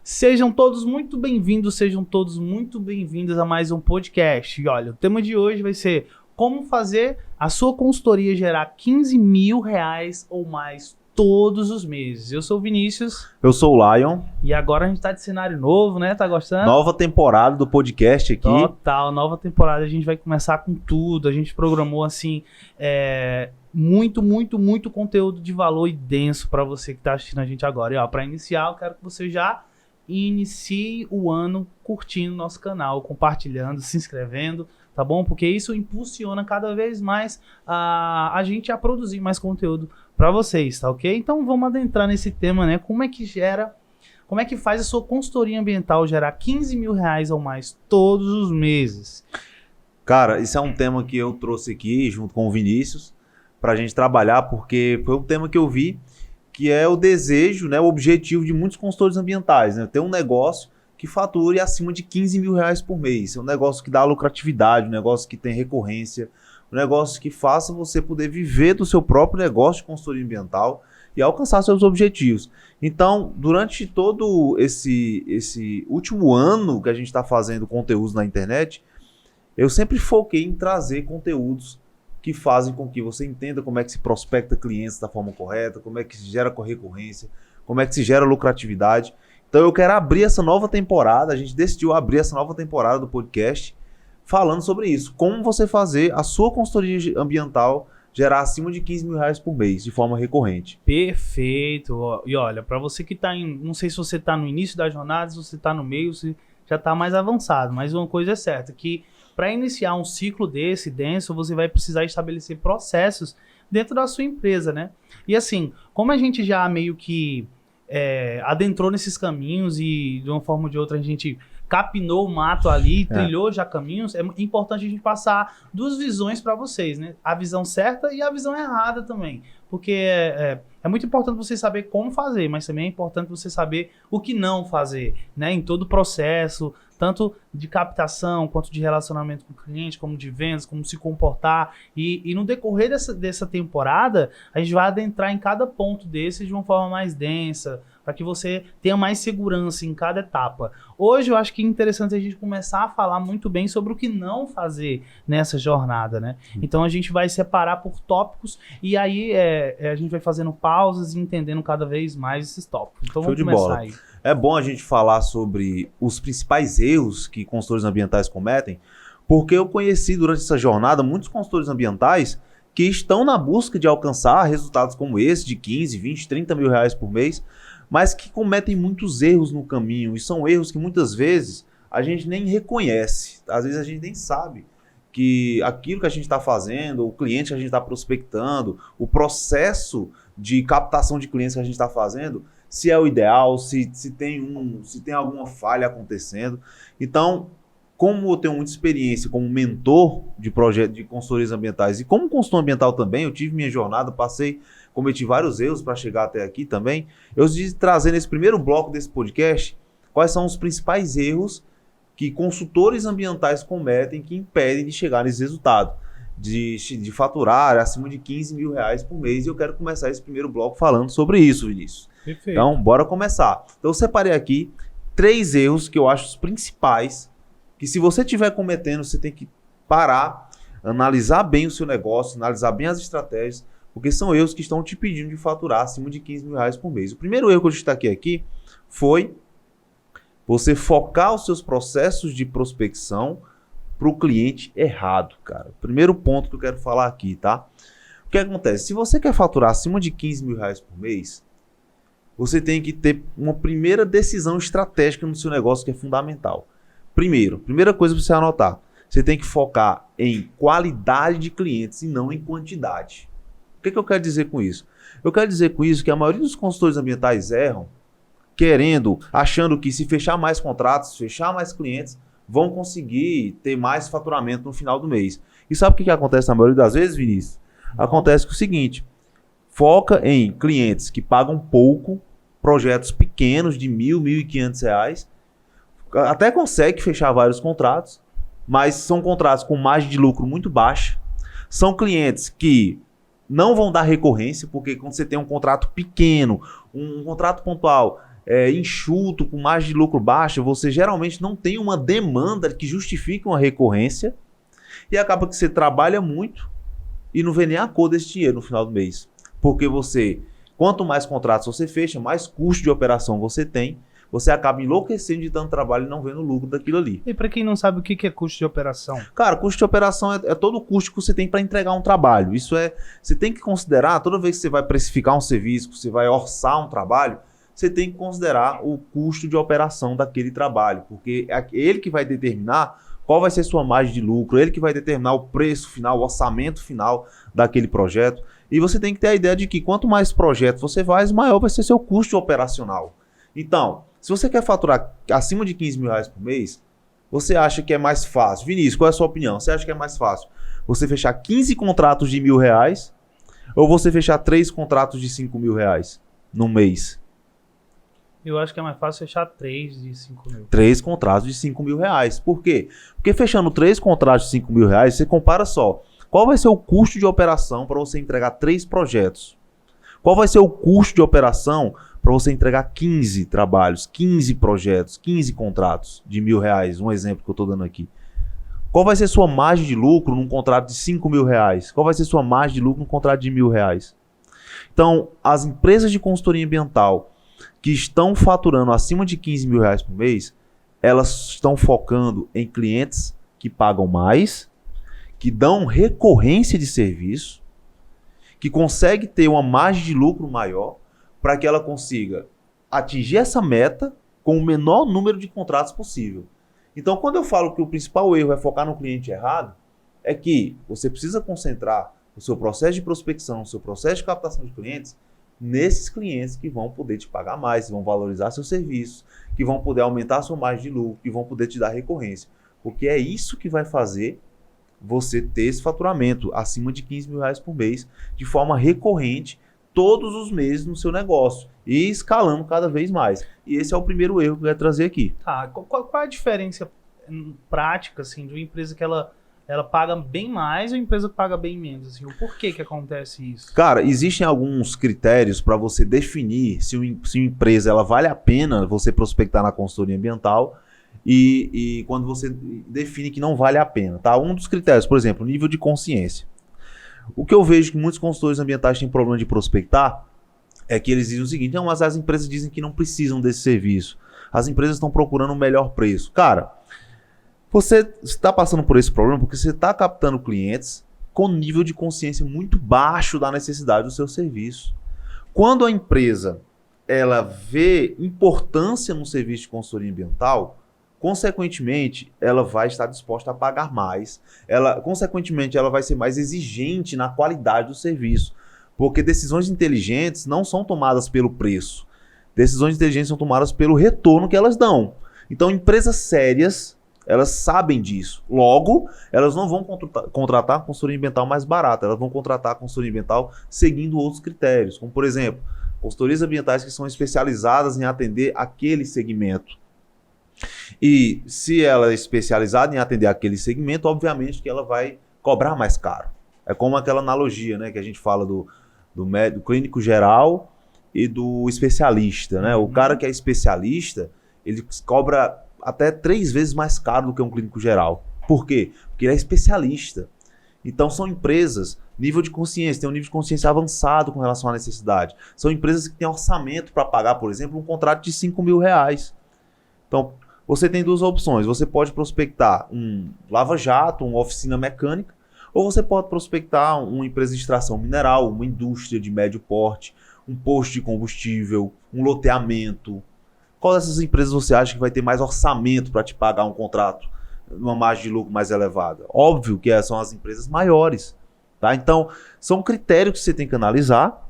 Sejam todos muito bem-vindos, sejam todos muito bem-vindas a mais um podcast. E olha, o tema de hoje vai ser como fazer a sua consultoria gerar R$15 mil ou mais todos os meses. Eu sou o Vinícius. Eu sou o Lion. E agora a gente tá de cenário novo, né? Tá gostando? Nova temporada do podcast aqui. Total, nova temporada. A gente vai começar com tudo. A gente programou, assim, muito conteúdo de valor e denso para você que tá assistindo a gente agora. E ó, para iniciar, eu quero que você já inicie o ano curtindo nosso canal, compartilhando, se inscrevendo, tá bom? Porque isso impulsiona cada vez mais a gente a produzir mais conteúdo para vocês, tá ok? Então vamos adentrar nesse tema, né? Como é que faz a sua consultoria ambiental gerar R$15 mil ou mais todos os meses? Cara, isso é um tema que eu trouxe aqui junto com o Vinícius pra gente trabalhar, porque foi um tema que eu vi que é o desejo, né, o objetivo de muitos consultores ambientais, né? Ter um negócio que fature acima de R$15 mil por mês. É um negócio que dá lucratividade, um negócio que tem recorrência, um negócio que faça você poder viver do seu próprio negócio de consultoria ambiental e alcançar seus objetivos. Então, durante todo esse último ano que a gente está fazendo conteúdos na internet, eu sempre foquei em trazer conteúdos que fazem com que você entenda como é que se prospecta clientes da forma correta, como é que se gera recorrência, como é que se gera lucratividade. Então eu quero abrir essa nova temporada, a gente decidiu abrir essa nova temporada do podcast falando sobre isso. Como você fazer a sua consultoria ambiental gerar acima de R$15 mil por mês, de forma recorrente. Perfeito. E olha, para você que está não sei se você está no início da jornada, se você está no meio, se já está mais avançado, mas uma coisa é certa, que para iniciar um ciclo desse denso, você vai precisar estabelecer processos dentro da sua empresa, né? E assim, como a gente já meio que adentrou nesses caminhos e de uma forma ou de outra a gente capinou o mato ali, trilhou já caminhos, é importante a gente passar duas visões para vocês, né? A visão certa e a visão errada também. Porque é muito importante você saber como fazer, mas também é importante você saber o que não fazer, né? Em todo o processo, tanto de captação, quanto de relacionamento com o cliente, como de vendas, como se comportar. E no decorrer dessa temporada, a gente vai adentrar em cada ponto desse de uma forma mais densa, para que você tenha mais segurança em cada etapa. Hoje eu acho que é interessante a gente começar a falar muito bem sobre o que não fazer nessa jornada, né? Então a gente vai separar por tópicos e aí a gente vai fazendo pausas e entendendo cada vez mais esses tópicos. Então vamos começar aí. É bom a gente falar sobre os principais erros que consultores ambientais cometem, porque eu conheci durante essa jornada muitos consultores ambientais que estão na busca de alcançar resultados como esse, de 15, 20, 30 mil reais por mês, mas que cometem muitos erros no caminho, e são erros que muitas vezes a gente nem reconhece, às vezes a gente nem sabe que aquilo que a gente está fazendo, o cliente que a gente está prospectando, o processo de captação de clientes que a gente está fazendo, se é o ideal, se tem alguma falha acontecendo. Então, como eu tenho muita experiência como mentor de projetos de consultorias ambientais e como consultor ambiental também, eu tive minha jornada, cometi vários erros para chegar até aqui também. Eu decidi trazer nesse primeiro bloco desse podcast quais são os principais erros que consultores ambientais cometem que impedem de chegar nesse resultado, de faturar acima de R$15 mil por mês. E eu quero começar esse primeiro bloco falando sobre isso, Vinícius. Perfeito. Então, bora começar. Então, eu separei aqui 3 erros que eu acho os principais, que se você estiver cometendo, você tem que parar, analisar bem o seu negócio, analisar bem as estratégias, porque são erros que estão te pedindo de faturar acima de R$15 mil por mês. O primeiro erro que eu destaquei aqui foi você focar os seus processos de prospecção para o cliente errado, cara. Primeiro ponto que eu quero falar aqui, tá? O que acontece? Se você quer faturar acima de R$15 mil por mês, você tem que ter uma primeira decisão estratégica no seu negócio que é fundamental. Primeira coisa para você anotar, você tem que focar em qualidade de clientes e não em quantidade. O que eu quero dizer com isso? Eu quero dizer com isso que a maioria dos consultores ambientais erram achando que se fechar mais contratos, fechar mais clientes, vão conseguir ter mais faturamento no final do mês. E sabe o que acontece na maioria das vezes, Vinícius? Acontece que o seguinte, foca em clientes que pagam pouco, projetos pequenos de R$1.000, R$1.500, até consegue fechar vários contratos, mas são contratos com margem de lucro muito baixa, são clientes que não vão dar recorrência, porque quando você tem um contrato pequeno, um contrato pontual enxuto, com margem de lucro baixa, você geralmente não tem uma demanda que justifique uma recorrência e acaba que você trabalha muito e não vê nem a cor desse dinheiro no final do mês. Porque quanto mais contratos você fecha, mais custo de operação você tem, você acaba enlouquecendo de tanto trabalho e não vendo o lucro daquilo ali. E para quem não sabe o que é custo de operação? Cara, custo de operação é todo o custo que você tem para entregar um trabalho. Você tem que considerar, toda vez que você vai precificar um serviço, que você vai orçar um trabalho, você tem que considerar o custo de operação daquele trabalho, porque é ele que vai determinar qual vai ser sua margem de lucro, ele que vai determinar o preço final, o orçamento final daquele projeto. E você tem que ter a ideia de que quanto mais projetos você faz, maior vai ser seu custo operacional. Então, se você quer faturar acima de 15 mil reais por mês, você acha que é mais fácil? Vinícius, qual é a sua opinião? Você acha que é mais fácil você fechar 15 contratos de R$1.000 ou você fechar 3 contratos de R$5.000 no mês? Eu acho que é mais fácil fechar 3 de 5 mil. 3 contratos de R$5.000. Por quê? Porque fechando 3 contratos de R$5.000, você compara só. Qual vai ser o custo de operação para você entregar 3 projetos? Qual vai ser o custo de operação para você entregar 15 trabalhos, 15 projetos, 15 contratos de R$1.000? Um exemplo que eu estou dando aqui. Qual vai ser sua margem de lucro num contrato de R$5.000? Qual vai ser sua margem de lucro num contrato de R$1.000? Então, as empresas de consultoria ambiental que estão faturando acima de 15 mil reais por mês, elas estão focando em clientes que pagam mais, que dão recorrência de serviço, que consegue ter uma margem de lucro maior para que ela consiga atingir essa meta com o menor número de contratos possível. Então, quando eu falo que o principal erro é focar no cliente errado, é que você precisa concentrar o seu processo de prospecção, o seu processo de captação de clientes nesses clientes que vão poder te pagar mais, que vão valorizar seus serviços, que vão poder aumentar a sua margem de lucro, que vão poder te dar recorrência. Porque é isso que vai fazer você ter esse faturamento acima de 15 mil reais por mês, de forma recorrente, todos os meses no seu negócio e escalando cada vez mais. E esse é o primeiro erro que eu ia trazer aqui. Tá, qual é a diferença prática assim, de uma empresa que ela paga bem mais ou uma empresa que paga bem menos? Assim, o porquê que acontece isso? Cara, existem alguns critérios para você definir se uma empresa ela vale a pena você prospectar na consultoria ambiental e quando você define que não vale a pena. Tá? Um dos critérios, por exemplo, nível de consciência. O que eu vejo que muitos consultores ambientais têm problema de prospectar é que eles dizem o seguinte: não, mas as empresas dizem que não precisam desse serviço. As empresas estão procurando um melhor preço. Cara, você está passando por esse problema porque você está captando clientes com nível de consciência muito baixo da necessidade do seu serviço. Quando a empresa ela vê importância no serviço de consultoria ambiental, consequentemente, ela vai estar disposta a pagar mais. Consequentemente, ela vai ser mais exigente na qualidade do serviço. Porque decisões inteligentes não são tomadas pelo preço. Decisões inteligentes são tomadas pelo retorno que elas dão. Então, empresas sérias, elas sabem disso. Logo, elas não vão contratar a consultoria ambiental mais barata. Elas vão contratar a consultoria ambiental seguindo outros critérios. Como, por exemplo, consultorias ambientais que são especializadas em atender aquele segmento. E se ela é especializada em atender aquele segmento, obviamente que ela vai cobrar mais caro. É como aquela analogia, né, que a gente fala do clínico geral e do especialista. Né? O cara que é especialista, ele cobra até 3 vezes mais caro do que um clínico geral. Por quê? Porque ele é especialista. Então são empresas, nível de consciência, tem um nível de consciência avançado com relação à necessidade. São empresas que têm orçamento para pagar, por exemplo, um contrato de R$5.000. Então, você tem 2 opções. Você pode prospectar um lava-jato, uma oficina mecânica, ou você pode prospectar uma empresa de extração mineral, uma indústria de médio porte, um posto de combustível, um loteamento. Qual dessas empresas você acha que vai ter mais orçamento para te pagar um contrato numa margem de lucro mais elevada? Óbvio que são as empresas maiores. Tá? Então, são critérios que você tem que analisar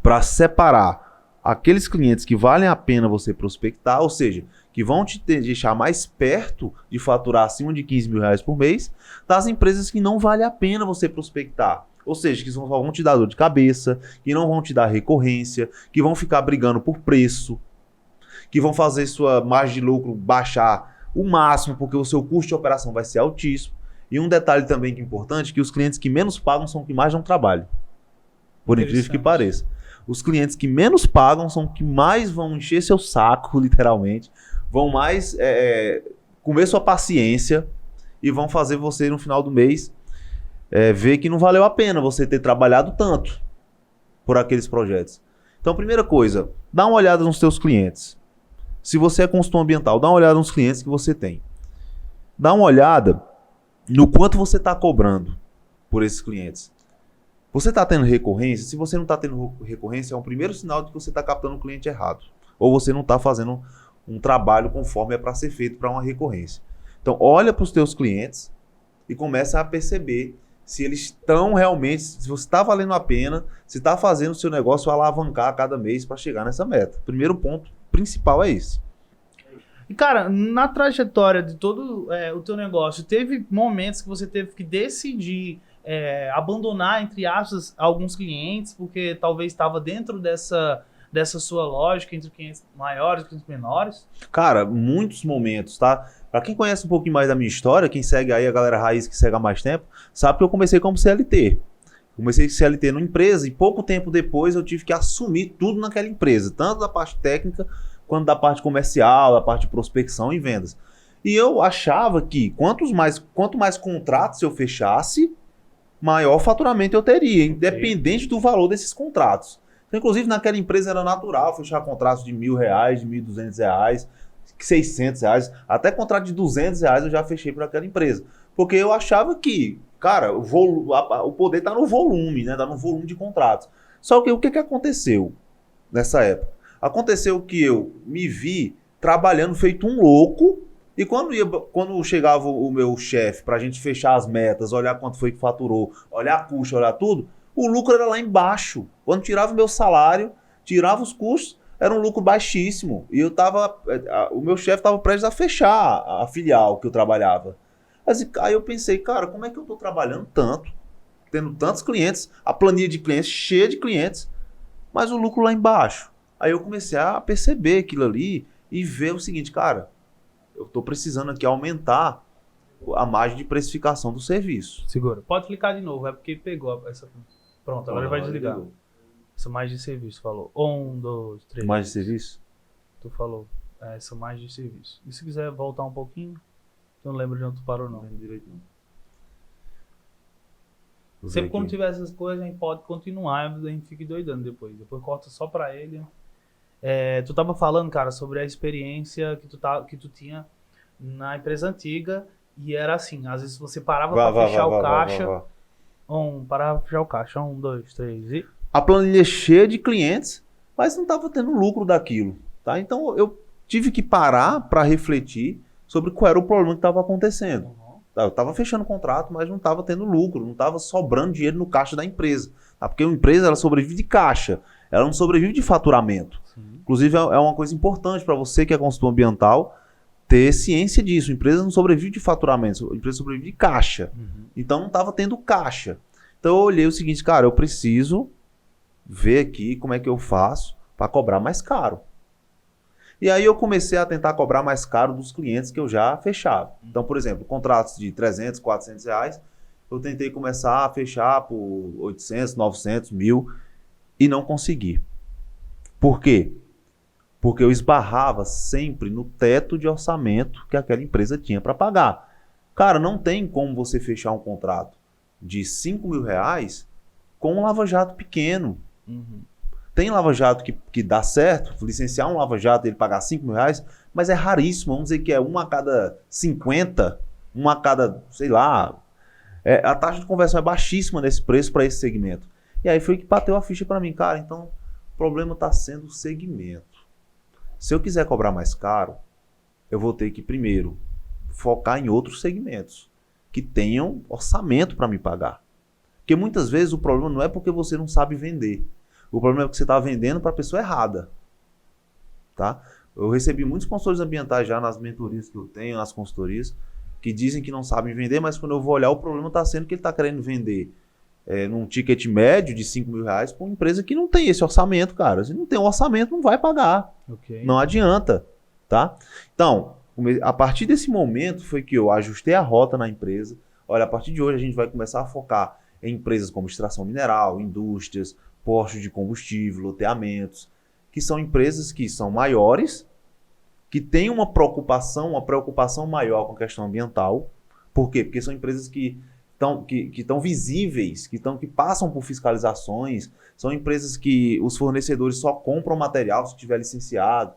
para separar aqueles clientes que valem a pena você prospectar, ou seja, que vão te deixar mais perto de faturar acima de 15 mil reais por mês, das empresas que não vale a pena você prospectar. Ou seja, que só vão te dar dor de cabeça, que não vão te dar recorrência, que vão ficar brigando por preço, que vão fazer sua margem de lucro baixar o máximo, porque o seu custo de operação vai ser altíssimo. E um detalhe também que é importante, que os clientes que menos pagam são os que mais dão trabalho. Por incrível que pareça. Os clientes que menos pagam são os que mais vão encher seu saco, literalmente. Vão mais comer sua paciência e vão fazer você, no final do mês, ver que não valeu a pena você ter trabalhado tanto por aqueles projetos. Então, primeira coisa, dá uma olhada nos seus clientes. Se você é consultor ambiental, dá uma olhada nos clientes que você tem. Dá uma olhada no quanto você está cobrando por esses clientes. Você está tendo recorrência? Se você não está tendo recorrência, é um primeiro sinal de que você está captando o cliente errado. Ou você não está fazendo um trabalho conforme é para ser feito para uma recorrência. Então, olha para os teus clientes e começa a perceber se eles estão realmente, se você está valendo a pena, se está fazendo o seu negócio alavancar a cada mês para chegar nessa meta. O primeiro ponto principal é esse. E, cara, na trajetória de todo o teu negócio, teve momentos que você teve que decidir abandonar, entre aspas, alguns clientes, porque talvez estava dentro dessa sua lógica, entre clientes maiores e clientes menores? Cara, muitos momentos, tá? Pra quem conhece um pouquinho mais da minha história, quem segue aí, a galera raiz que segue há mais tempo, sabe que eu comecei como CLT. Comecei CLT numa empresa e pouco tempo depois eu tive que assumir tudo naquela empresa, tanto da parte técnica quanto da parte comercial, da parte de prospecção e vendas. E eu achava que quanto mais contratos eu fechasse, maior faturamento eu teria, independente do valor desses contratos. Então, inclusive, naquela empresa era natural fechar contratos de R$1.000, de R$1.200, R$600, até contrato de R$200 eu já fechei para aquela empresa. Porque eu achava que, cara, o poder está no volume, né? Está no volume de contratos. Só que o que aconteceu nessa época? Aconteceu que eu me vi trabalhando feito um louco e quando chegava o meu chefe para a gente fechar as metas, olhar quanto foi que faturou, olhar a custa, olhar tudo, o lucro era lá embaixo. Quando tirava o meu salário, tirava os custos, era um lucro baixíssimo. E o meu chefe estava prestes a fechar a filial que eu trabalhava. Aí eu pensei, cara, como é que eu estou trabalhando tanto, tendo tantos clientes, a planilha de clientes cheia de clientes, mas o lucro lá embaixo? Aí eu comecei a perceber aquilo ali e ver o seguinte, cara, eu estou precisando aqui aumentar a margem de precificação do serviço. Segura. Pode clicar de novo, é porque pegou essa... Pronto, agora vai desligar. Essa margem de serviço, falou. 1, 2, 3. Mais de serviço? Tu falou. Essa margem de serviço. E se quiser voltar um pouquinho, eu não lembro de onde tu parou, não. Não direito, não. Sempre quando tiver essas coisas, a gente pode continuar, a gente fica doidando depois. Depois corta só pra ele. Tu tava falando, cara, sobre a experiência que tu tinha na empresa antiga. E era assim, às vezes você parava pra fechar o caixa. Parava pra fechar o caixa. 1, 2, 3 e... A planilha cheia de clientes, mas não estava tendo lucro daquilo, tá? Então eu tive que parar para refletir sobre qual era o problema que estava acontecendo. Eu estava fechando o contrato, mas não estava tendo lucro, não estava sobrando dinheiro no caixa da empresa. Tá? Porque uma empresa ela sobrevive de caixa, ela não sobrevive de faturamento. Sim. Inclusive é uma coisa importante para você que é consultor ambiental ter ciência disso. A empresa não sobrevive de faturamento, a empresa sobrevive de caixa. Então não estava tendo caixa. Então eu olhei o seguinte, cara, eu preciso ver aqui como é que eu faço para cobrar mais caro. E aí eu comecei a tentar cobrar mais caro dos clientes que eu já fechava. Então, por exemplo, contratos de R$300, R$400, eu tentei começar a fechar por 800, 900, 1.000 e não consegui. Por quê? Porque eu esbarrava sempre no teto de orçamento que aquela empresa tinha para pagar. Cara, não tem como você fechar um contrato de R$5.000 com um lava-jato pequeno. Tem lava-jato que dá certo, licenciar um lava-jato e ele pagar R$5.000, mas é raríssimo. Vamos dizer que é 1 a cada 50, 1 a cada, sei lá. A taxa de conversão é baixíssima nesse preço para esse segmento. E aí foi que bateu a ficha para mim, cara. Então, o problema está sendo o segmento. Se eu quiser cobrar mais caro, eu vou ter que, primeiro, focar em outros segmentos que tenham orçamento para me pagar. Porque muitas vezes o problema não é porque você não sabe vender. O problema é que você está vendendo para a pessoa errada. Tá? Eu recebi muitos consultores ambientais já nas mentorias que eu tenho, nas consultorias, que dizem que não sabem vender, mas quando eu vou olhar, o problema está sendo que ele está querendo vender num ticket médio de R$5.000 para uma empresa que não tem esse orçamento, cara. Se não tem um orçamento, não vai pagar. Okay. Não adianta. Tá? Então, a partir desse momento foi que eu ajustei a rota na empresa. Olha, a partir de hoje a gente vai começar a focar em empresas como extração mineral, indústrias, postos de combustível, loteamentos, que são empresas que são maiores, que têm uma preocupação maior com a questão ambiental. Por quê? Porque são empresas que estão visíveis, que passam por fiscalizações, são empresas que os fornecedores só compram material se tiver licenciado,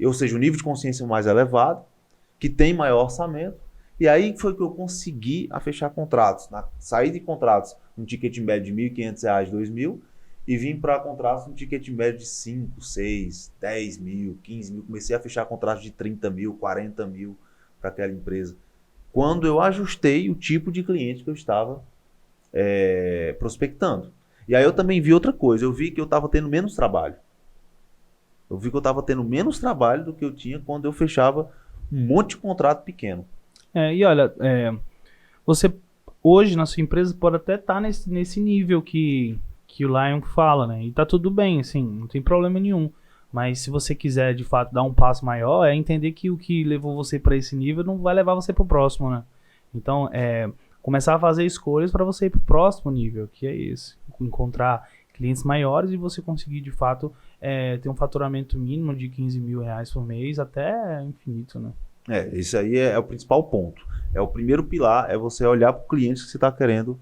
ou seja, o nível de consciência mais elevado, que tem maior orçamento. E aí foi que eu consegui fechar contratos, sair de contratos um ticket médio de R$ 1.500, R$ 2.000, e vim para contratos um ticket médio de 5, 6, 10 mil, 15 mil. Comecei a fechar contratos de 30 mil, 40 mil para aquela empresa. Quando eu ajustei o tipo de cliente que eu estava prospectando. E aí eu também vi outra coisa, eu vi que eu estava tendo menos trabalho. Eu vi que eu estava tendo menos trabalho do que eu tinha quando eu fechava um monte de contrato pequeno. E olha, você hoje na sua empresa pode até estar nesse nível que o Lion fala, né? E tá tudo bem, assim, não tem problema nenhum. Mas se você quiser, de fato, dar um passo maior, é entender que o que levou você para esse nível não vai levar você para o próximo, né? Então, começar a fazer escolhas para você ir para o próximo nível, que é esse. Encontrar clientes maiores e você conseguir, de fato, ter um faturamento mínimo de R$15 mil por mês até infinito, né? Esse aí é o principal ponto. É o primeiro pilar, é você olhar para o cliente que você está querendo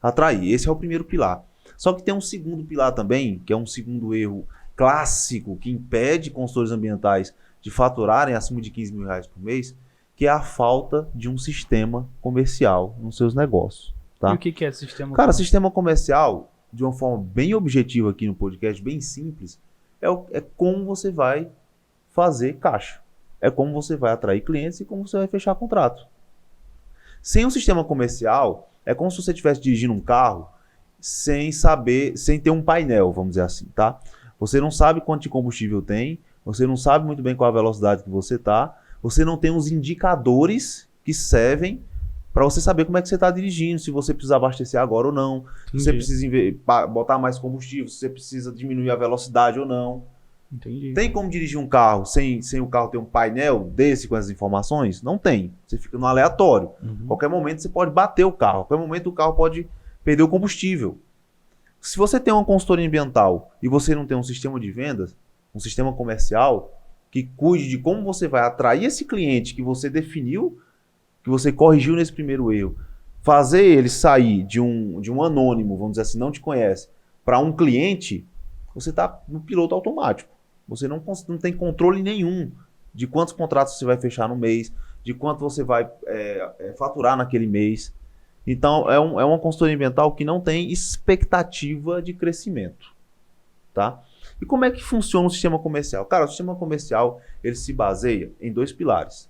atrair. Esse é o primeiro pilar. Só que tem um segundo pilar também, que é um segundo erro clássico que impede consultores ambientais de faturarem acima de R$15 mil por mês, que é a falta de um sistema comercial nos seus negócios. Tá? E o que é sistema comercial? Cara, sistema comercial, de uma forma bem objetiva aqui no podcast, bem simples, é como você vai fazer caixa. É como você vai atrair clientes e como você vai fechar contrato. Sem um sistema comercial, é como se você estivesse dirigindo um carro sem ter um painel, vamos dizer assim, tá? Você não sabe quanto de combustível tem, você não sabe muito bem qual a velocidade que você está, você não tem os indicadores que servem para você saber como é que você está dirigindo, se você precisa abastecer agora ou não, se você precisa botar mais combustível, se você precisa diminuir a velocidade ou não. Entendi. Tem como dirigir um carro sem o carro ter um painel desse com essas informações? Não tem. Você fica no aleatório. Qualquer momento você pode bater o carro, qualquer momento o carro pode perder o combustível. Se você tem uma consultoria ambiental e você não tem um sistema de vendas, um sistema comercial que cuide de como você vai atrair esse cliente que você definiu, que você corrigiu nesse primeiro erro, fazer ele sair de um anônimo, vamos dizer assim, não te conhece, para um cliente, você está no piloto automático. Você não tem controle nenhum de quantos contratos você vai fechar no mês, de quanto você vai faturar naquele mês. Então, é uma consultoria ambiental que não tem expectativa de crescimento. Tá? E como é que funciona o sistema comercial? Cara, o sistema comercial ele se baseia em 2 pilares.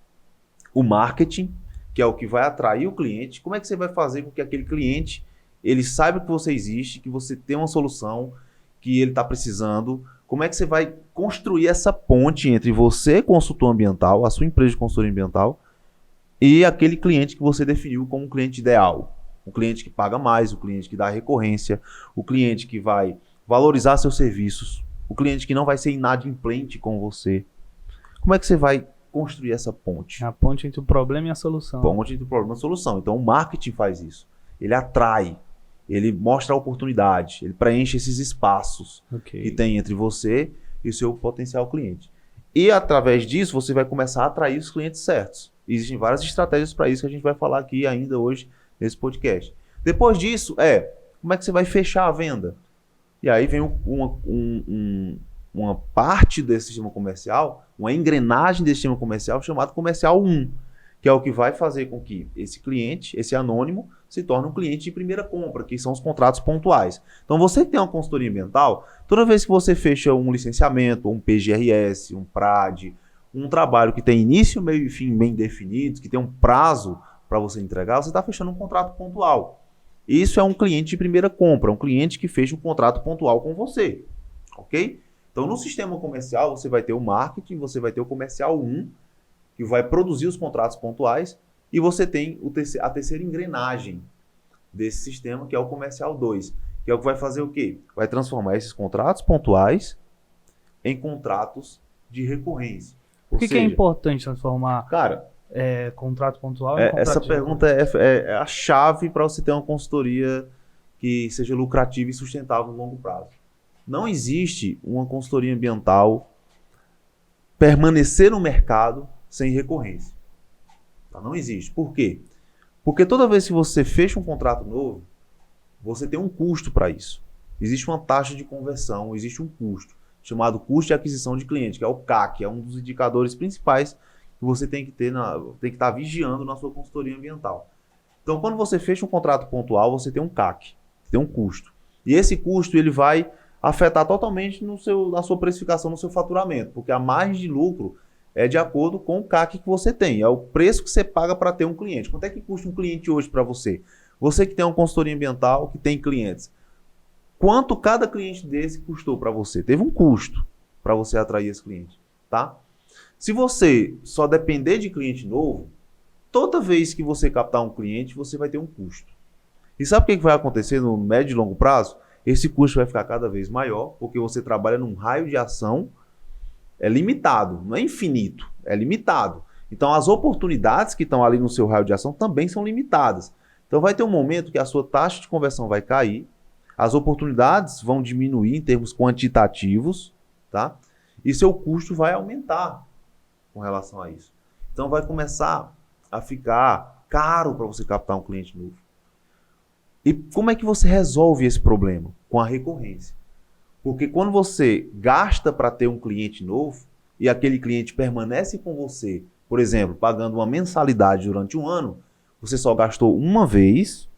O marketing, que é o que vai atrair o cliente. Como é que você vai fazer com que aquele cliente ele saiba que você existe, que você tem uma solução, que ele está precisando? Como é que você vai construir essa ponte entre você, consultor ambiental, a sua empresa de consultoria ambiental, e aquele cliente que você definiu como um cliente ideal? O cliente que paga mais, o cliente que dá recorrência, o cliente que vai valorizar seus serviços, o cliente que não vai ser inadimplente com você. Como é que você vai construir essa ponte? A ponte entre o problema e a solução. Ponte entre o problema e a solução. Então o marketing faz isso. Ele atrai, ele mostra a oportunidade, ele preenche esses espaços que tem entre você e o seu potencial cliente. E através disso você vai começar a atrair os clientes certos. Existem várias estratégias para isso que a gente vai falar aqui ainda hoje nesse podcast. Depois disso, como é que você vai fechar a venda? E aí vem uma parte desse sistema comercial, uma engrenagem desse sistema comercial chamado comercial 1, que é o que vai fazer com que esse cliente, esse anônimo, se torne um cliente de primeira compra, que são os contratos pontuais. Então você que tem uma consultoria ambiental, toda vez que você fecha um licenciamento, um PGRS, um PRAD, um trabalho que tem início, meio e fim bem definidos, que tem um prazo para você entregar, você está fechando um contrato pontual. Isso é um cliente de primeira compra, um cliente que fecha um contrato pontual com você, ok? Então no sistema comercial você vai ter o marketing, você vai ter o comercial 1, que vai produzir os contratos pontuais, e você tem a terceira engrenagem desse sistema, que é o comercial 2, que é o que vai fazer o quê? Vai transformar esses contratos pontuais em contratos de recorrência. Por que é importante transformar contrato pontual em contrato essa pergunta é a chave para você ter uma consultoria que seja lucrativa e sustentável no longo prazo. Não existe uma consultoria ambiental permanecer no mercado sem recorrência. Tá? Não existe. Por quê? Porque toda vez que você fecha um contrato novo, você tem um custo para isso. Existe uma taxa de conversão, existe um custo, chamado custo de aquisição de cliente, que é o CAC, é um dos indicadores principais que você tem que estar vigiando na sua consultoria ambiental. Então, quando você fecha um contrato pontual, você tem um CAC, tem um custo. E esse custo ele vai afetar totalmente na sua precificação, no seu faturamento, porque a margem de lucro é de acordo com o CAC que você tem, é o preço que você paga para ter um cliente. Quanto é que custa um cliente hoje para você? Você que tem uma consultoria ambiental, que tem clientes, quanto cada cliente desse custou para você? Teve um custo para você atrair esse cliente, tá? Se você só depender de cliente novo, toda vez que você captar um cliente, você vai ter um custo. E sabe o que vai acontecer no médio e longo prazo? Esse custo vai ficar cada vez maior, porque você trabalha num raio de ação limitado, não é infinito, é limitado. Então as oportunidades que estão ali no seu raio de ação também são limitadas. Então vai ter um momento que a sua taxa de conversão vai cair, as oportunidades vão diminuir em termos quantitativos, tá? E seu custo vai aumentar com relação a isso. Então vai começar a ficar caro para você captar um cliente novo. E como é que você resolve esse problema? Com a recorrência. Porque quando você gasta para ter um cliente novo e aquele cliente permanece com você, por exemplo, pagando uma mensalidade durante um ano, você só gastou uma vez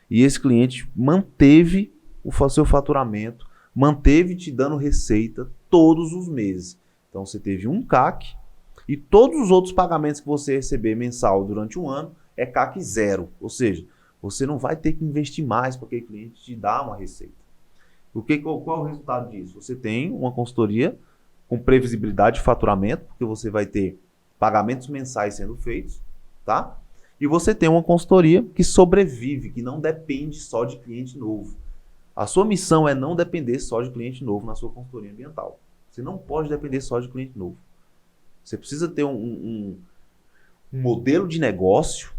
e esse cliente manteve o seu faturamento, manteve te dando receita todos os meses. Então você teve um CAC e todos os outros pagamentos que você receber mensal durante um ano é CAC zero. Ou seja, você não vai ter que investir mais para aquele cliente te dar uma receita. Qual é o resultado disso? Você tem uma consultoria com previsibilidade de faturamento, porque você vai ter pagamentos mensais sendo feitos, tá? E você tem uma consultoria que sobrevive, que não depende só de cliente novo. A sua missão é não depender só de cliente novo na sua consultoria ambiental. Você não pode depender só de cliente novo. Você precisa ter um modelo de negócio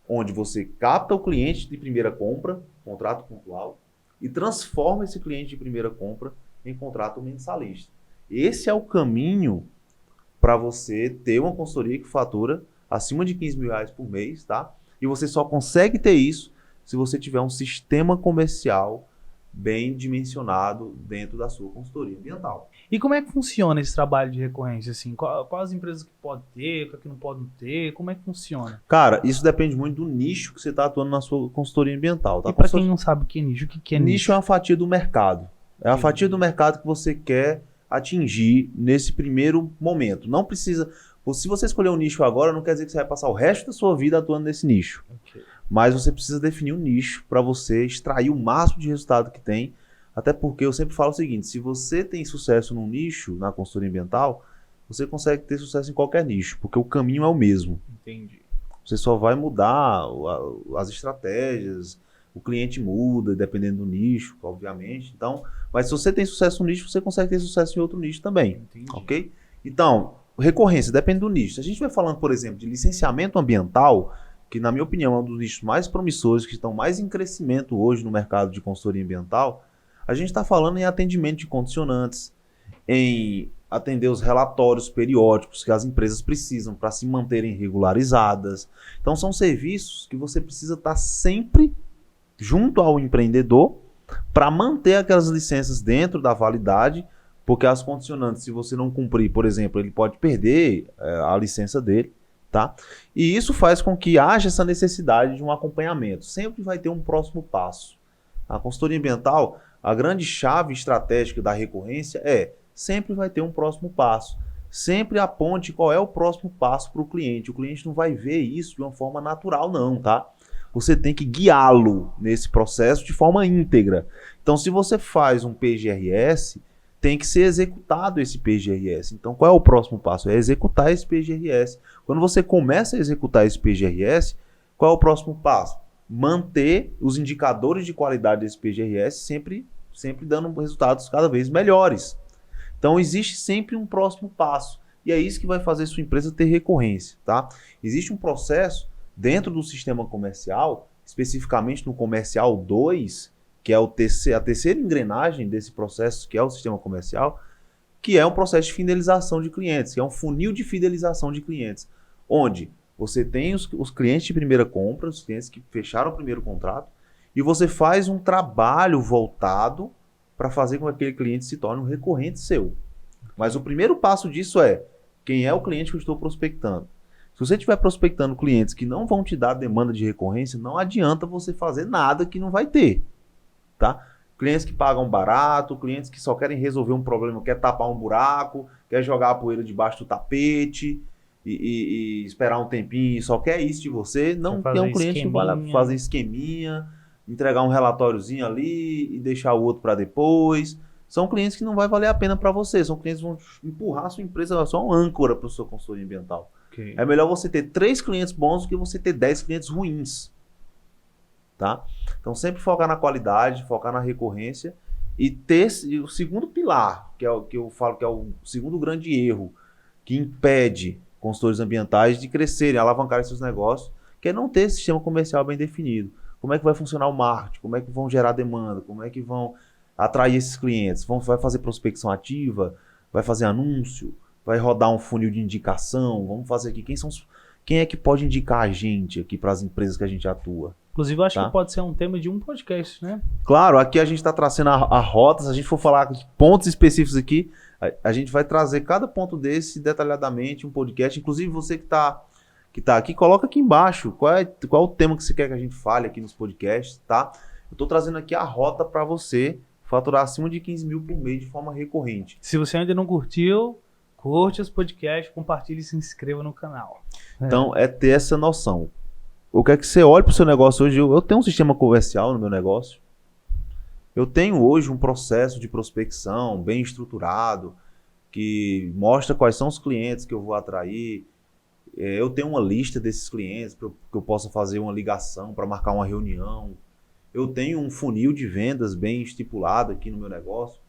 onde você capta o cliente de primeira compra, contrato pontual, e transforma esse cliente de primeira compra em contrato mensalista. Esse é o caminho para você ter uma consultoria que fatura acima de R$15 mil por mês, tá? E você só consegue ter isso se você tiver um sistema comercial bem dimensionado dentro da sua consultoria ambiental. E como é que funciona esse trabalho de recorrência? Assim? Quais as empresas que podem ter, quais que não podem ter? Como é que funciona? Cara, isso depende muito do nicho que você está atuando na sua consultoria ambiental. Tá? E para quem não sabe o que é nicho, o que é nicho? Nicho é uma fatia do mercado. É a fatia do mercado que você quer atingir nesse primeiro momento. Não precisa... Se você escolher um nicho agora, não quer dizer que você vai passar o resto da sua vida atuando nesse nicho. Okay. Mas você precisa definir um nicho para você extrair o máximo de resultado que tem. Até porque eu sempre falo o seguinte, se você tem sucesso num nicho, na consultoria ambiental, você consegue ter sucesso em qualquer nicho, porque o caminho é o mesmo. Entendi. Você só vai mudar as estratégias, o cliente muda, dependendo do nicho, obviamente. Então, mas se você tem sucesso no nicho, você consegue ter sucesso em outro nicho também. Entendi. Ok? Então, recorrência, depende do nicho. Se a gente vai falando, por exemplo, de licenciamento ambiental, que na minha opinião é um dos nichos mais promissores, que estão mais em crescimento hoje no mercado de consultoria ambiental, a gente está falando em atendimento de condicionantes, em atender os relatórios periódicos que as empresas precisam para se manterem regularizadas. Então são serviços que você precisa estar sempre junto ao empreendedor para manter aquelas licenças dentro da validade, porque as condicionantes, se você não cumprir, por exemplo, ele pode perder a licença dele, tá? E isso faz com que haja essa necessidade de um acompanhamento. Sempre vai ter um próximo passo. A consultoria ambiental, a grande chave estratégica da recorrência sempre vai ter um próximo passo. Sempre aponte qual é o próximo passo para o cliente. O cliente não vai ver isso de uma forma natural, não, tá? Você tem que guiá-lo nesse processo de forma íntegra. Então, se você faz um PGRS, tem que ser executado esse PGRS. Então, qual é o próximo passo? É executar esse PGRS. Quando você começa a executar esse PGRS, qual é o próximo passo? Manter os indicadores de qualidade desse PGRS sempre dando resultados cada vez melhores. Então, existe sempre um próximo passo. E é isso que vai fazer sua empresa ter recorrência, tá? Existe um processo dentro do sistema comercial, especificamente no comercial 2, que é a terceira engrenagem desse processo, que é o sistema comercial, que é um processo de fidelização de clientes, que é um funil de fidelização de clientes, onde você tem os clientes de primeira compra, os clientes que fecharam o primeiro contrato, e você faz um trabalho voltado para fazer com que aquele cliente se torne um recorrente seu. Mas o primeiro passo disso é, quem é o cliente que eu estou prospectando? Se você estiver prospectando clientes que não vão te dar demanda de recorrência, não adianta você fazer nada que não vai ter, tá? Clientes que pagam barato, clientes que só querem resolver um problema, quer tapar um buraco, quer jogar a poeira debaixo do tapete e esperar um tempinho e só quer isso de você, não é um cliente que vai lá fazer esqueminha, entregar um relatóriozinho ali e deixar o outro para depois. São clientes que não vai valer a pena para você, são clientes que vão empurrar a sua empresa, só uma âncora para a sua consultoria ambiental. Okay. É melhor você ter 3 clientes bons do que você ter 10 clientes ruins. Tá? Então sempre focar na qualidade, focar na recorrência e ter o segundo pilar, que é o que eu falo que é o segundo grande erro que impede consultores ambientais de crescerem, alavancarem seus negócios, que é não ter esse sistema comercial bem definido. Como é que vai funcionar o marketing? Como é que vão gerar demanda? Como é que vão atrair esses clientes? Vai fazer prospecção ativa? Vai fazer anúncio? Vai rodar um funil de indicação? Vamos fazer aqui. Quem é que pode indicar a gente aqui para as empresas que a gente atua? Inclusive, eu acho que pode ser um tema de um podcast, né? Claro, aqui a gente está traçando a rota. Se a gente for falar de pontos específicos aqui, a gente vai trazer cada ponto desse detalhadamente, um podcast. Inclusive, você que tá aqui, coloca aqui embaixo qual é o tema que você quer que a gente fale aqui nos podcasts, tá? Eu estou trazendo aqui a rota para você faturar acima de 15 mil por mês de forma recorrente. Se você ainda não curtiu, curte os podcasts, compartilhe e se inscreva no canal. Então, é ter essa noção. Eu quero que você olhe para o seu negócio hoje. Eu tenho um sistema comercial no meu negócio. Eu tenho hoje um processo de prospecção bem estruturado, que mostra quais são os clientes que eu vou atrair. Eu tenho uma lista desses clientes que eu possa fazer uma ligação para marcar uma reunião. Eu tenho um funil de vendas bem estipulado aqui no meu negócio.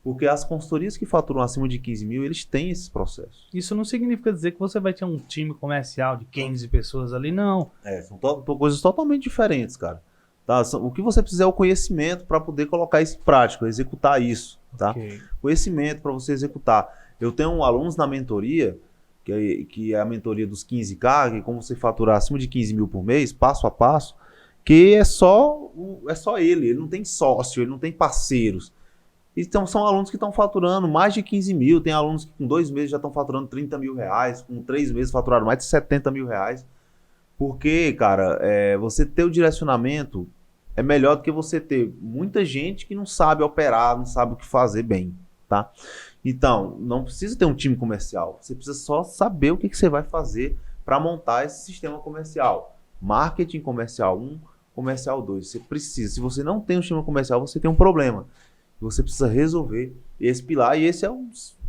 Porque as consultorias que faturam acima de 15 mil, eles têm esses processos. Isso não significa dizer que você vai ter um time comercial de 15 pessoas ali, não. São coisas totalmente diferentes, cara. Tá? O que você precisa é o conhecimento para poder colocar isso em prática, executar isso. Tá? Okay. Conhecimento para você executar. Eu tenho alunos na mentoria, que é a mentoria dos 15K, que como você faturar acima de 15 mil por mês, passo a passo, que é só ele não tem sócio, ele não tem parceiros. Então, são alunos que estão faturando mais de 15 mil. Tem alunos que com 2 meses já estão faturando 30 mil reais. Com 3 meses faturaram mais de 70 mil reais. Porque, cara, você ter o direcionamento é melhor do que você ter muita gente que não sabe operar, não sabe o que fazer bem, tá? Então, não precisa ter um time comercial. Você precisa só saber o que você vai fazer para montar esse sistema comercial. Marketing comercial 1, comercial 2. Você precisa. Se você não tem um sistema comercial, você tem um problema. Você precisa resolver esse pilar, e esse é o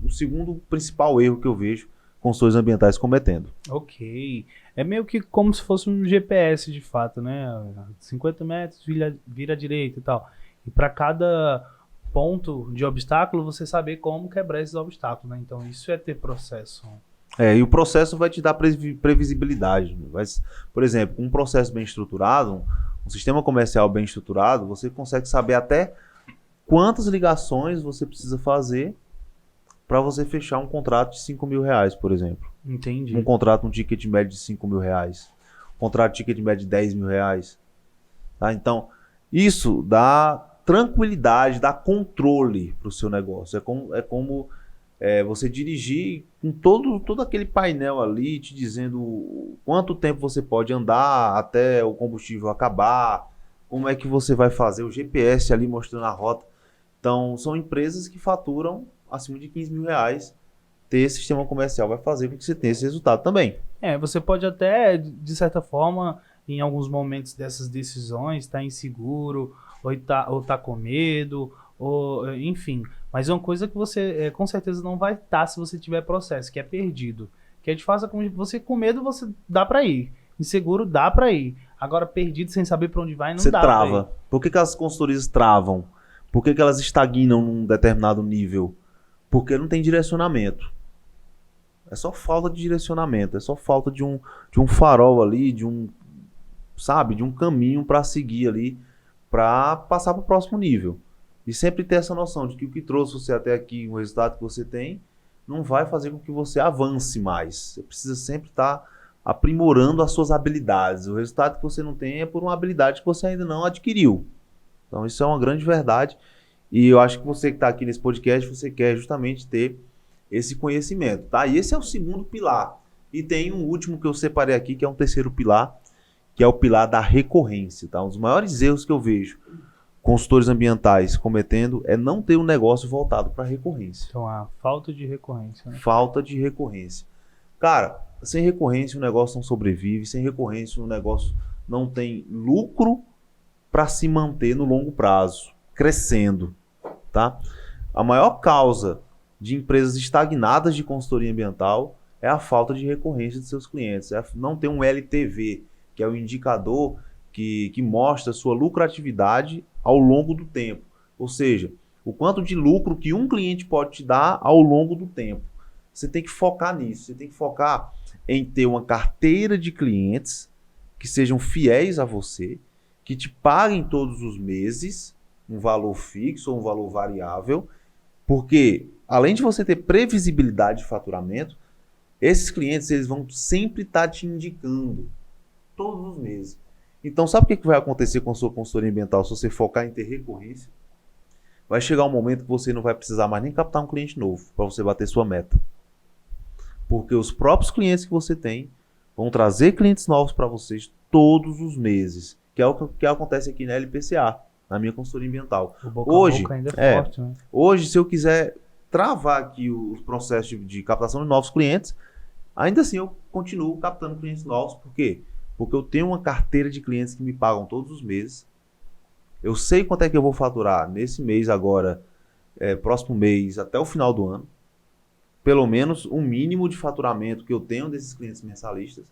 segundo principal erro que eu vejo consultores ambientais cometendo. Ok. É meio que como se fosse um GPS de fato, né? 50 metros, vira à direita e tal. E para cada ponto de obstáculo, você saber como quebrar esses obstáculos, né? Então isso é ter processo. E o processo vai te dar previsibilidade. Por exemplo, com um processo bem estruturado, um sistema comercial bem estruturado, você consegue saber até quantas ligações você precisa fazer para você fechar um contrato de 5 mil reais, por exemplo. Entendi. Um contrato, um ticket médio de 5 mil reais. Um contrato de ticket médio de 10 mil reais. Tá? Então, isso dá tranquilidade, dá controle para o seu negócio. É como você dirigir com todo aquele painel ali, te dizendo quanto tempo você pode andar até o combustível acabar, como é que você vai fazer, o GPS ali mostrando a rota. Então, são empresas que faturam acima de 15 mil reais. Ter esse sistema comercial vai fazer com que você tenha esse resultado também. Você pode até, de certa forma, em alguns momentos dessas decisões, estar inseguro, ou tá com medo, ou enfim. Mas é uma coisa que você, com certeza, não vai estar se você tiver processo, que é perdido. Que é de fato, você com medo, você dá para ir. Inseguro, dá para ir. Agora, perdido, sem saber para onde vai, não você dá trava. Pra ir. Por que as consultorias travam? Por que elas estagnam num determinado nível? Porque não tem direcionamento. É só falta de direcionamento. É só falta de um farol ali, de um caminho para seguir ali, para passar para o próximo nível. E sempre ter essa noção de que o que trouxe você até aqui, o resultado que você tem, não vai fazer com que você avance mais. Você precisa sempre estar aprimorando as suas habilidades. O resultado que você não tem é por uma habilidade que você ainda não adquiriu. Então isso é uma grande verdade. E eu acho que você que está aqui nesse podcast, você quer justamente ter esse conhecimento, tá? E esse é o segundo pilar. E tem um último que eu separei aqui, que é um terceiro pilar, que é o pilar da recorrência, tá? Um dos maiores erros que eu vejo consultores ambientais cometendo é não ter um negócio voltado para recorrência. Então, a falta de recorrência, né? Falta de recorrência. Cara, sem recorrência o negócio não sobrevive, sem recorrência o negócio não tem lucro para se manter no longo prazo, crescendo, tá? A maior causa de empresas estagnadas de consultoria ambiental é a falta de recorrência de seus clientes, é não ter um LTV, que é o indicador que mostra sua lucratividade ao longo do tempo. Ou seja, o quanto de lucro que um cliente pode te dar ao longo do tempo. Você tem que focar nisso, você tem que focar em ter uma carteira de clientes que sejam fiéis a você, que te paguem todos os meses um valor fixo ou um valor variável, porque além de você ter previsibilidade de faturamento, esses clientes eles vão sempre estar te indicando todos os meses. Então, sabe o que vai acontecer com a sua consultoria ambiental se você focar em ter recorrência? Vai chegar um momento que você não vai precisar mais nem captar um cliente novo para você bater sua meta. Porque os próprios clientes que você tem vão trazer clientes novos para vocês todos os meses, que é o que acontece aqui na LPCA, na minha consultoria ambiental. O boca a boca ainda é forte, né? Hoje, se eu quiser travar aqui o processo de captação de novos clientes, ainda assim eu continuo captando clientes novos. Por quê? Porque eu tenho uma carteira de clientes que me pagam todos os meses. Eu sei quanto é que eu vou faturar nesse mês agora, próximo mês, até o final do ano. Pelo menos um mínimo de faturamento que eu tenho desses clientes mensalistas.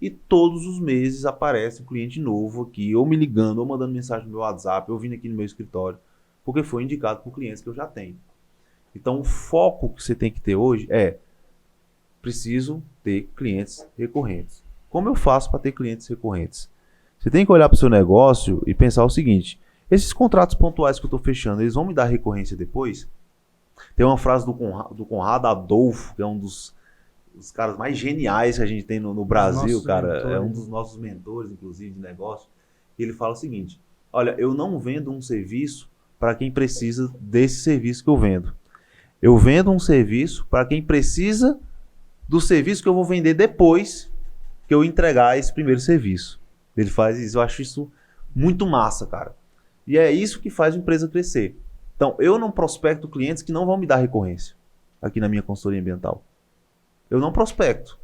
E todos os meses aparece um cliente novo aqui, ou me ligando, ou mandando mensagem no meu WhatsApp, ou vindo aqui no meu escritório, porque foi indicado por clientes que eu já tenho. Então o foco que você tem que ter hoje é: preciso ter clientes recorrentes. Como eu faço para ter clientes recorrentes? Você tem que olhar para o seu negócio e pensar o seguinte: esses contratos pontuais que eu estou fechando, eles vão me dar recorrência depois? Tem uma frase do Conrado Adolfo, que é um dos caras mais geniais que a gente tem no Brasil, cara. Mentores. É um dos nossos mentores, inclusive, de negócio. E ele fala o seguinte: olha, eu não vendo um serviço para quem precisa desse serviço que eu vendo. Eu vendo um serviço para quem precisa do serviço que eu vou vender depois que eu entregar esse primeiro serviço. Ele faz isso, eu acho isso muito massa, cara. E é isso que faz a empresa crescer. Então, eu não prospecto clientes que não vão me dar recorrência aqui na minha consultoria ambiental. Eu não prospecto.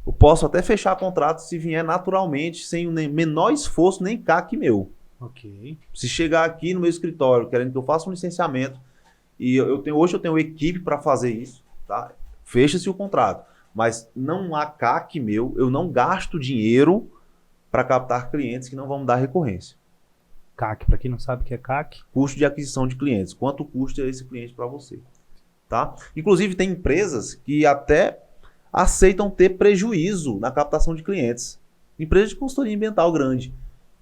Eu posso até fechar contrato se vier naturalmente, sem o menor esforço, nem CAC meu. Ok. Se chegar aqui no meu escritório, querendo que eu faça um licenciamento, e hoje eu tenho equipe para fazer isso, tá? Fecha-se o contrato. Mas não há CAC meu, eu não gasto dinheiro para captar clientes que não vão me dar recorrência. CAC, para quem não sabe o que é CAC? Custo de aquisição de clientes. Quanto custa esse cliente para você? Tá? Inclusive tem empresas que até aceitam ter prejuízo na captação de clientes. Empresa de consultoria ambiental grande.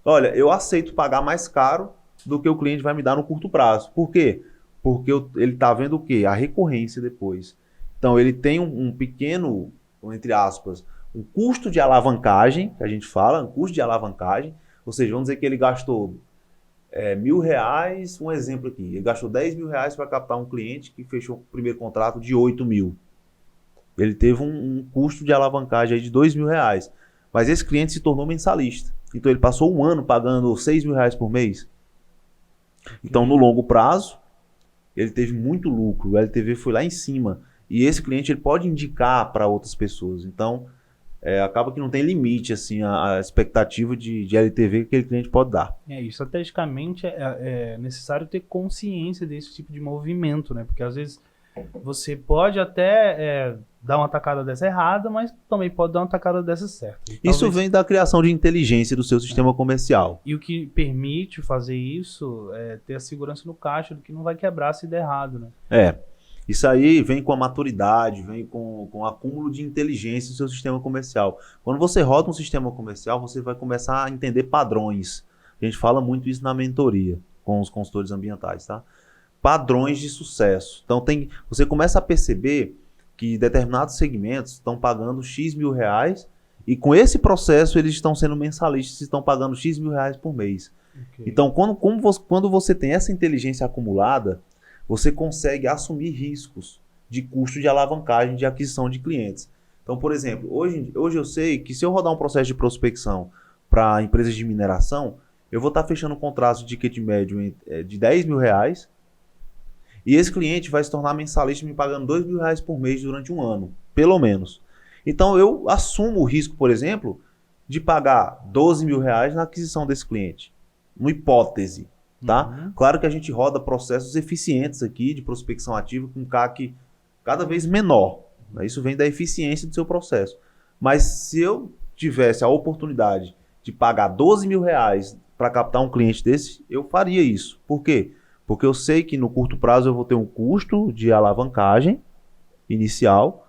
Olha, eu aceito pagar mais caro do que o cliente vai me dar no curto prazo. Por quê? Porque ele está vendo o quê? A recorrência depois. Então ele tem um pequeno, entre aspas, um custo de alavancagem, que a gente fala, um custo de alavancagem. Ou seja, vamos dizer que ele gastou R$1.000, um exemplo aqui, ele gastou R$10.000 para captar um cliente que fechou o primeiro contrato de 8.000. Ele teve um custo de alavancagem aí de R$2.000, mas esse cliente se tornou mensalista. Então ele passou um ano pagando R$6.000 por mês. Então no longo prazo, ele teve muito lucro, o LTV foi lá em cima. E esse cliente ele pode indicar para outras pessoas. Então acaba que não tem limite assim, a expectativa de LTV que aquele cliente pode dar. E estrategicamente é necessário ter consciência desse tipo de movimento, né? Porque às vezes você pode até dar uma tacada dessa errada, mas também pode dar uma tacada dessa certa. Isso vem da criação de inteligência do seu sistema comercial. E o que permite fazer isso é ter a segurança no caixa do que não vai quebrar se der errado, né? Isso aí vem com a maturidade, vem com o acúmulo de inteligência do seu sistema comercial. Quando você roda um sistema comercial, você vai começar a entender padrões. A que a gente fala muito isso na mentoria com os consultores ambientais, tá? Padrões de sucesso. Então você começa a perceber que determinados segmentos estão pagando X mil reais e com esse processo eles estão sendo mensalistas, estão pagando X mil reais por mês. Okay. Então, quando você tem essa inteligência acumulada, você consegue assumir riscos de custo de alavancagem de aquisição de clientes. Então, por exemplo, hoje eu sei que se eu rodar um processo de prospecção para empresas de mineração, eu vou estar fechando um contrato de ticket médio de 10 mil reais e esse cliente vai se tornar mensalista me pagando 2 mil reais por mês durante um ano, pelo menos. Então, eu assumo o risco, por exemplo, de pagar 12 mil reais na aquisição desse cliente. Uma hipótese, tá? Uhum. Claro que a gente roda processos eficientes aqui de prospecção ativa com CAC cada vez menor. Isso vem da eficiência do seu processo. Mas se eu tivesse a oportunidade de pagar 12 mil reais para captar um cliente desse, eu faria isso. Por quê? Porque eu sei que no curto prazo eu vou ter um custo de alavancagem inicial.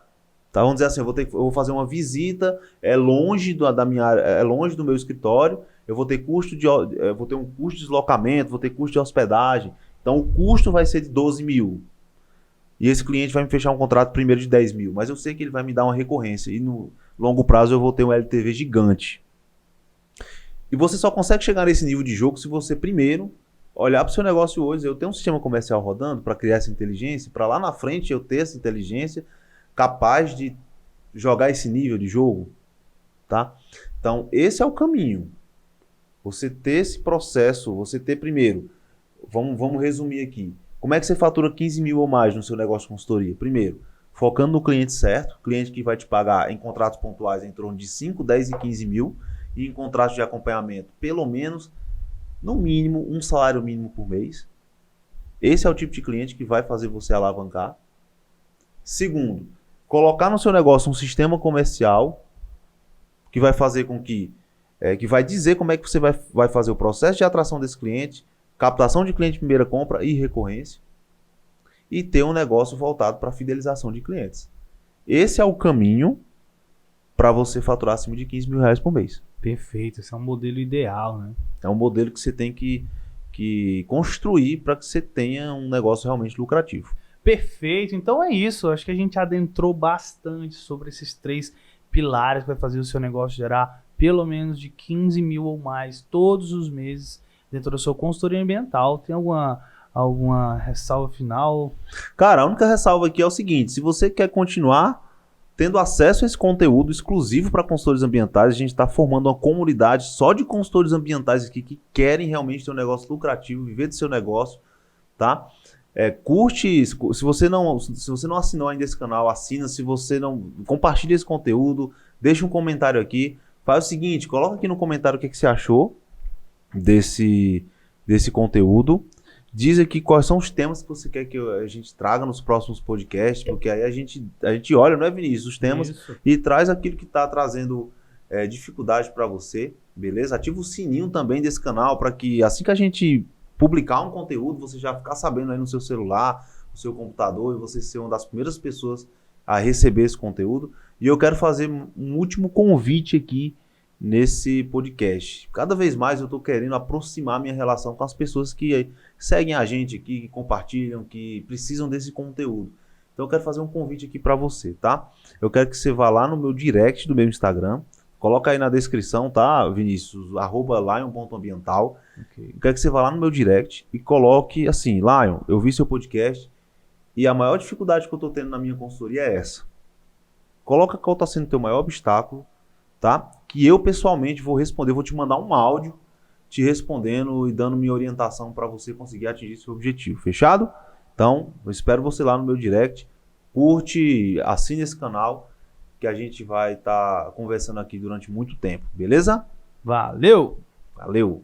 Tá? Vamos dizer assim, eu vou fazer uma visita, é longe da minha área, é longe do meu escritório, eu vou ter um custo de deslocamento, vou ter custo de hospedagem. Então o custo vai ser de 12 mil. E esse cliente vai me fechar um contrato primeiro de 10 mil. Mas eu sei que ele vai me dar uma recorrência. E no longo prazo eu vou ter um LTV gigante. E você só consegue chegar nesse nível de jogo se você primeiro olhar para o seu negócio hoje. Eu tenho um sistema comercial rodando para criar essa inteligência. Para lá na frente eu ter essa inteligência capaz de jogar esse nível de jogo. Tá? Então esse é o caminho. Você ter esse processo. Você ter primeiro. Vamos resumir aqui. Como é que você fatura 15 mil ou mais no seu negócio de consultoria? Primeiro, focando no cliente certo, cliente que vai te pagar em contratos pontuais em torno de 5, 10 e 15 mil e em contratos de acompanhamento, pelo menos, no mínimo, um salário mínimo por mês. Esse é o tipo de cliente que vai fazer você alavancar. Segundo, colocar no seu negócio um sistema comercial que vai fazer com que vai dizer como é que você vai fazer o processo de atração desse cliente, captação de cliente de primeira compra e recorrência. E ter um negócio voltado para fidelização de clientes. Esse é o caminho para você faturar acima de 15 mil reais por mês. Perfeito. Esse é um modelo ideal, né? É um modelo que você tem que construir para que você tenha um negócio realmente lucrativo. Perfeito. Então é isso. Acho que a gente adentrou bastante sobre esses 3 pilares que vai fazer o seu negócio gerar pelo menos de 15 mil ou mais todos os meses dentro da sua consultoria ambiental. Tem alguma ressalva final? Cara, a única ressalva aqui é o seguinte: se você quer continuar tendo acesso a esse conteúdo exclusivo para consultores ambientais, a gente está formando uma comunidade só de consultores ambientais aqui que querem realmente ter um negócio lucrativo, viver do seu negócio, tá? Curte, se você não assinou ainda esse canal, assina. Se você não, compartilha esse conteúdo, deixa um comentário aqui. Faz o seguinte, coloca aqui no comentário o que você achou desse conteúdo. Diz aqui quais são os temas que você quer que a gente traga nos próximos podcasts, porque aí a gente olha, não é, Vinícius, os temas e traz aquilo que está trazendo dificuldade para você, beleza? Ativa o sininho também desse canal para que assim que a gente publicar um conteúdo, você já ficar sabendo aí no seu celular, no seu computador, e você ser uma das primeiras pessoas a receber esse conteúdo. E eu quero fazer um último convite aqui nesse podcast. Cada vez mais eu estou querendo aproximar minha relação com as pessoas que seguem a gente aqui, que compartilham, que precisam desse conteúdo. Então eu quero fazer um convite aqui para você, tá? Eu quero que você vá lá no meu direct do meu Instagram, coloca aí na descrição, tá, Vinícius? @lion.ambiental. Okay. Eu quero que você vá lá no meu direct e coloque assim: Lion, eu vi seu podcast e a maior dificuldade que eu estou tendo na minha consultoria é essa. Coloca qual está sendo o teu maior obstáculo, tá? Que eu pessoalmente vou responder, vou te mandar um áudio te respondendo e dando minha orientação para você conseguir atingir seu objetivo. Fechado? Então, eu espero você lá no meu direct. Curte, assine esse canal que a gente vai estar conversando aqui durante muito tempo, beleza? Valeu! Valeu!